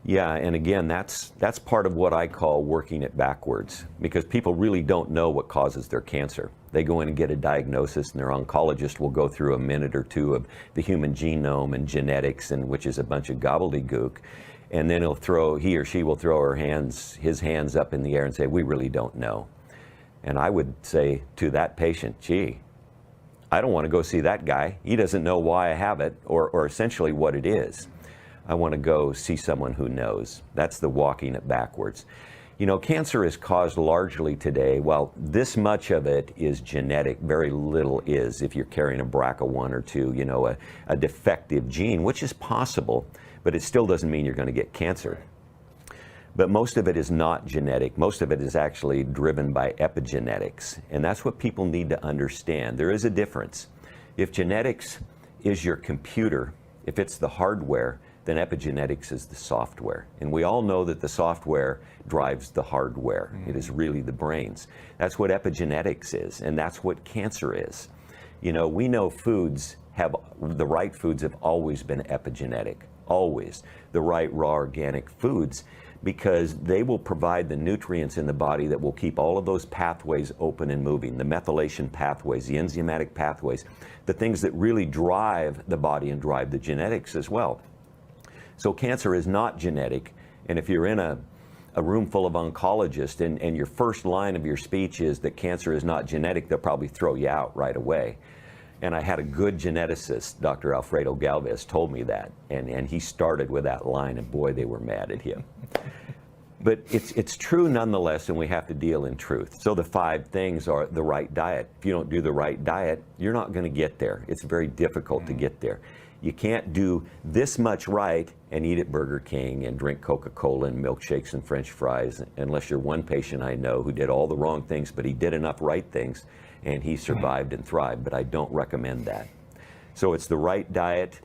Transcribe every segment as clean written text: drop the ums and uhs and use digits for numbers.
Yeah, and again, that's part of what I call working it backwards, because people really don't know what causes their cancer. They go in and get a diagnosis, and their oncologist will go through a minute or two of the human genome and genetics, and which is a bunch of gobbledygook, and then he or she will throw his hands up in the air and say, "We really don't know." And I would say to that patient, "Gee, I don't want to go see that guy. He doesn't know why I have it, or essentially what it is. I want to go see someone who knows." That's the walking it backwards. You know, cancer is caused largely today, well, this much of it is genetic, very little is. If you're carrying a BRCA1 or 2, you know, a defective gene, which is possible, but it still doesn't mean you're going to get cancer. But most of it is not genetic. Most of it is actually driven by epigenetics. And that's what people need to understand. There is a difference. If genetics is your computer, if it's the hardware, then epigenetics is the software. And we all know that the software drives the hardware. It is really the brains. That's what epigenetics is, and that's what cancer is. You know, we know the right foods have always been epigenetic, always. The right raw organic foods, because they will provide the nutrients in the body that will keep all of those pathways open and moving, the methylation pathways, the enzymatic pathways, the things that really drive the body and drive the genetics as well. So cancer is not genetic, and if you're in a room full of oncologists and your first line of your speech is that cancer is not genetic, they'll probably throw you out right away. And I had a good geneticist, Dr. Alfredo Galvez, told me that, and he started with that line, and boy, they were mad at him. But it's true nonetheless, and we have to deal in truth. So the 5 things are the right diet. If you don't do the right diet, you're not going to get there. It's very difficult to get there. You can't do this much right and eat at Burger King and drink Coca-Cola and milkshakes and French fries, unless you're one patient I know who did all the wrong things, but he did enough right things and he survived and thrived. But I don't recommend that. So it's the right diet,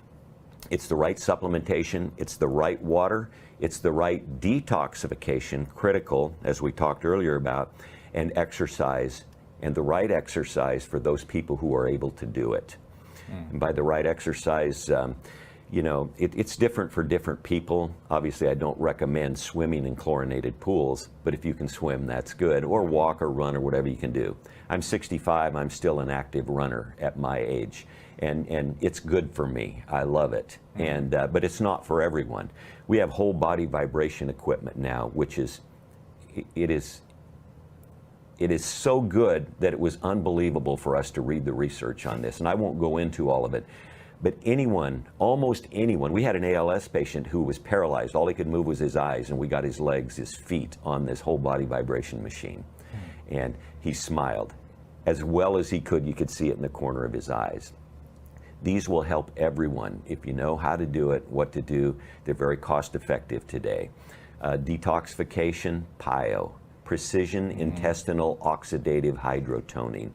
it's the right supplementation, it's the right water, it's the right detoxification, critical, as we talked earlier about, and exercise, and the right exercise for those people who are able to do it. And by the right exercise, you know, it's different for different people. Obviously, I don't recommend swimming in chlorinated pools, but if you can swim, that's good, or walk or run or whatever you can do. I'm 65, I'm still an active runner at my age, and it's good for me. I love it, but it's not for everyone. We have whole body vibration equipment now, which is, it is so good that it was unbelievable for us to read the research on this. And I won't go into all of it, but anyone, almost anyone, we had an ALS patient who was paralyzed. All he could move was his eyes, and we got his legs, his feet on this whole body vibration machine. And he smiled as well as he could. You could see it in the corner of his eyes. These will help everyone if you know how to do it, what to do. They're very cost effective today. Detoxification, PIO. Precision intestinal oxidative hydrotoning.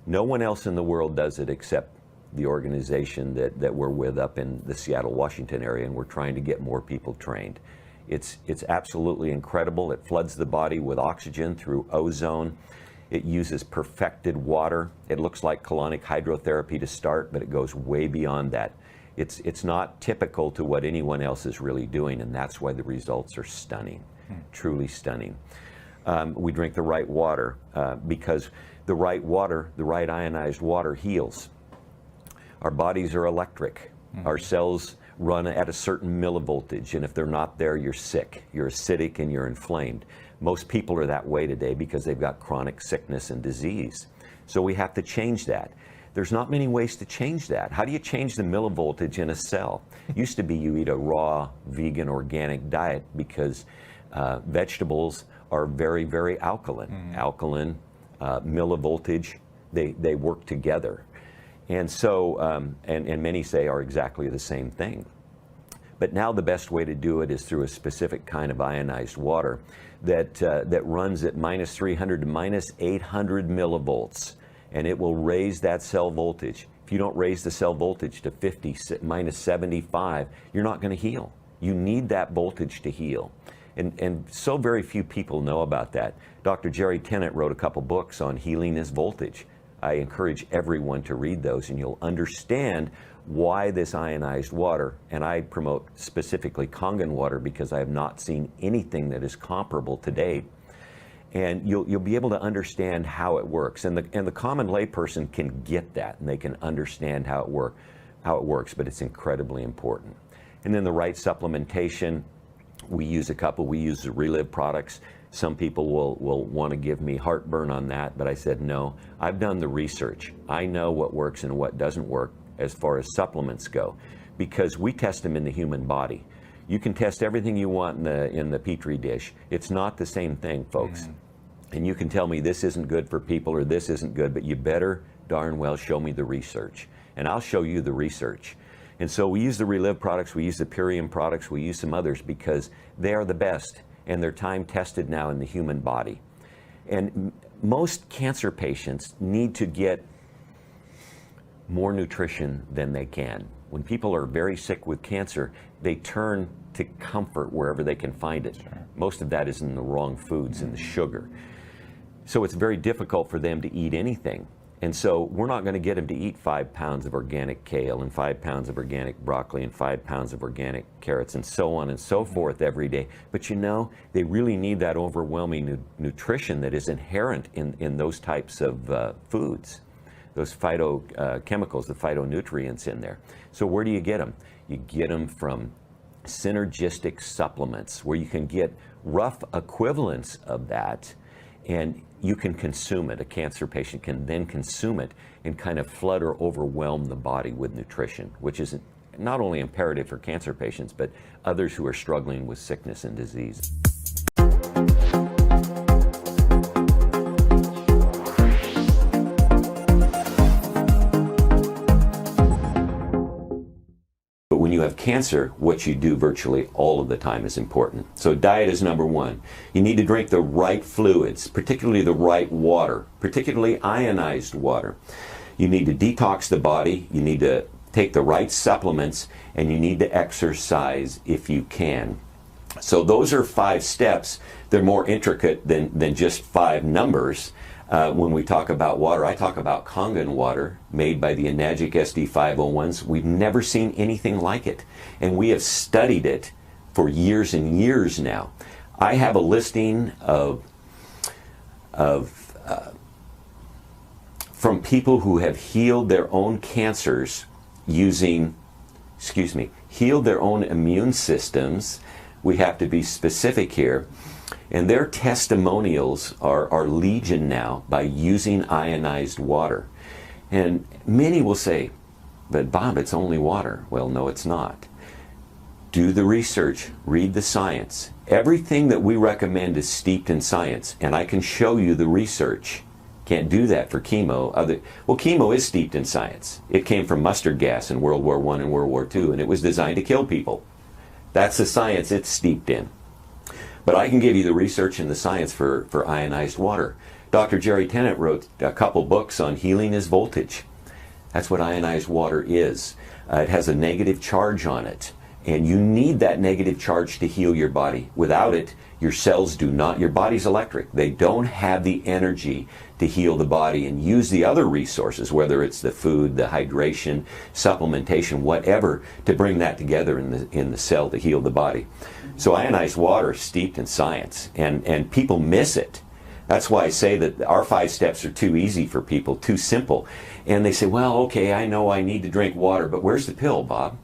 No one else in the world does it except the organization that we're with up in the Seattle, Washington area, and we're trying to get more people trained. It's absolutely incredible. It floods the body with oxygen through ozone. It uses perfected water. It looks like colonic hydrotherapy to start, but it goes way beyond that. It's not typical to what anyone else is really doing, and that's why the results are stunning, truly stunning. We drink the right water because the right water, the right ionized water heals. Our bodies are electric. Our cells run at a certain millivoltage, and if they're not there, you're sick. You're acidic and you're inflamed. Most people are that way today because they've got chronic sickness and disease. So we have to change that. There's not many ways to change that. How do you change the millivoltage in a cell? Used to be you eat a raw, vegan, organic diet because vegetables are very, very alkaline. Alkaline, millivoltage, they work together. And so, and many say are exactly the same thing. But now the best way to do it is through a specific kind of ionized water that runs at -300 to -800 millivolts, and it will raise that cell voltage. If you don't raise the cell voltage to 50, -75, you're not going to heal. You need that voltage to heal. And so very few people know about that. Dr. Jerry Tennant wrote a couple books on healing is voltage. I encourage everyone to read those, and you'll understand why this ionized water, and I promote specifically Kangen water because I have not seen anything that is comparable to date. And you'll be able to understand how it works. And the common layperson can get that, and they can understand how it works, but it's incredibly important. And then the right supplementation, we use a couple. We use the Relive products. Some people will want to give me heartburn on that, but I said no. I've done the research. I know what works and what doesn't work as far as supplements go, because we test them in the human body. You can test everything you want in the Petri dish. It's not the same thing, folks. Mm-hmm. And you can tell me this isn't good for people or this isn't good, but you better darn well show me the research. And I'll show you the research. And so we use the Relive products, we use the Purium products, we use some others because they are the best and they're time tested now in the human body. And most cancer patients need to get more nutrition than they can. When people are very sick with cancer, they turn to comfort wherever they can find it. Sure. Most of that is in the wrong foods and the sugar. So it's very difficult for them to eat anything. And so we're not going to get them to eat 5 pounds of organic kale and 5 pounds of organic broccoli and 5 pounds of organic carrots and so on and so forth every day. But you know, they really need that overwhelming nutrition that is inherent in those types of foods, those phytochemicals, the phytonutrients in there. So where do you get them? You get them from synergistic supplements where you can get rough equivalents of that and you can consume it. A cancer patient can then consume it and kind of flood or overwhelm the body with nutrition, which is not only imperative for cancer patients, but others who are struggling with sickness and disease. When you have cancer, what you do virtually all of the time is important. So diet is number one. You need to drink the right fluids, particularly the right water, particularly ionized water. You need to detox the body, you need to take the right supplements, and you need to exercise if you can. So those are 5 steps. They're more intricate than just 5 numbers. When we talk about water, I talk about Kangen water made by the Enagic SD501s. We've never seen anything like it, and we have studied it for years and years now. I have a listing from people who have healed their own cancers using, healed their own immune systems. We have to be specific here. And their testimonials are legion now by using ionized water. And many will say, but Bob, it's only water. Well, no, it's not. Do the research, read the science. Everything that we recommend is steeped in science, and I can show you the research. Can't do that for chemo. Well, chemo is steeped in science. It came from mustard gas in World War I and World War II, and it was designed to kill people. That's the science it's steeped in. But I can give you the research and the science for ionized water. Dr. Jerry Tennant wrote a couple books on healing is voltage. That's what ionized water is. It has a negative charge on it. And you need that negative charge to heal your body. Without it, your cells do not, your body's electric. They don't have the energy to heal the body and use the other resources, whether it's the food, the hydration, supplementation, whatever, to bring that together in the cell to heal the body. So ionized water is steeped in science, and people miss it. That's why I say that our 5 steps are too easy for people, too simple. And they say, well, okay, I know I need to drink water, but where's the pill, Bob?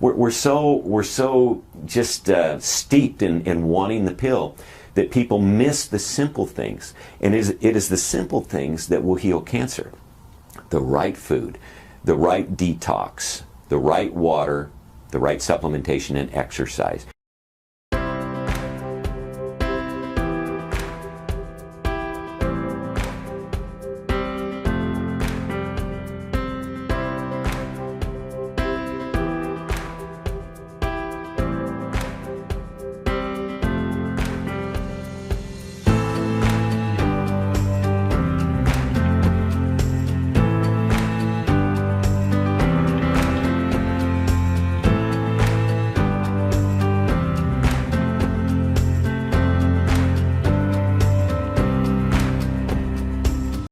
We're so just steeped in wanting the pill that people miss the simple things. And it is the simple things that will heal cancer. The right food, the right detox, the right water, the right supplementation and exercise.